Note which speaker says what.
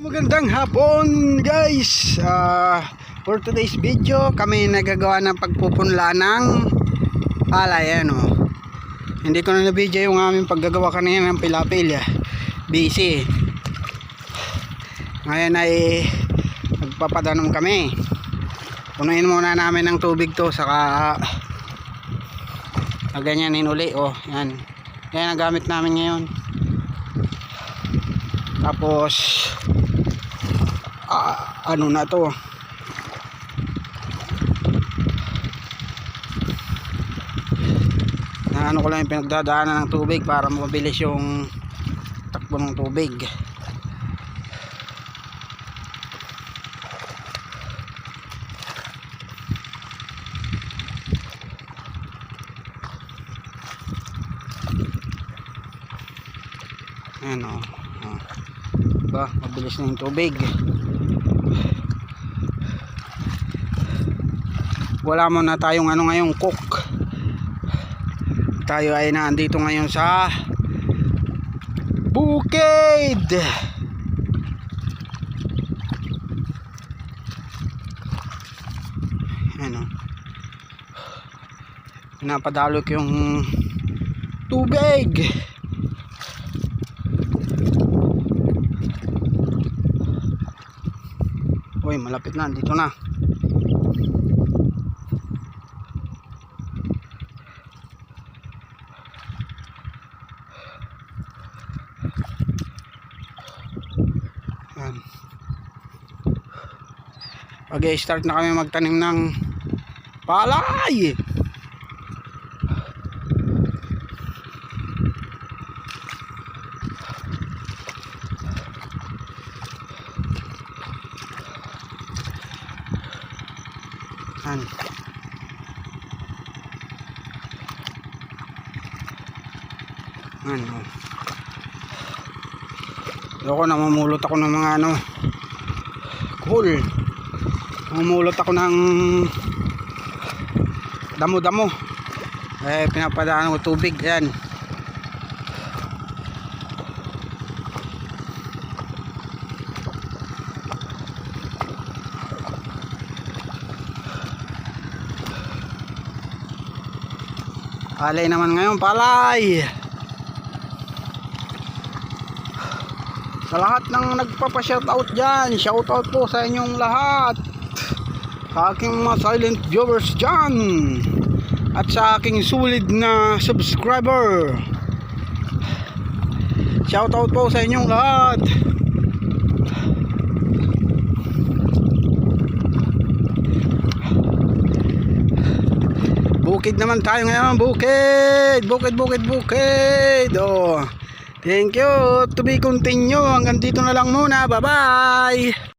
Speaker 1: Magandang hapon guys. For today's video kami nagagawa ng pagpupunla ng palay. Hindi ko na na-video yung aming paggagawa kanina ng pilapil. Busy. Ngayon ay magpapadanom kami. Punuin muna namin ng tubig to, saka ganyanin uli. Yan. Yan ang gamit namin ngayon. Tapos ano na to, ano ko lang yung pinagdadaanan ng tubig para mabilis yung takbo ng tubig. Ayan diba, mabilis na yung tubig. Wala mo na tayong ngayong cook. Tayo ay nandito ngayon sa bukid. Pinapadalo ko yung tubig. Uy, malapit na, dito na. Yan. Okay, start na kami magtanim ng palay. Ako namumulot ako ng mga cool. Namumulot ako ng damo-damo. Pinapadaan ko tubig. Yan. Palay naman ngayon, palay. Sa lahat ng nagpapa-shoutout dyan, shoutout po sa inyong lahat. Sa aking mga silent viewers dyan, at sa aking sulit na subscriber, shoutout po sa inyong lahat. Bukid naman tayo ngayon, bukid. Thank you, to be continue. Hanggang dito na lang muna, bye bye.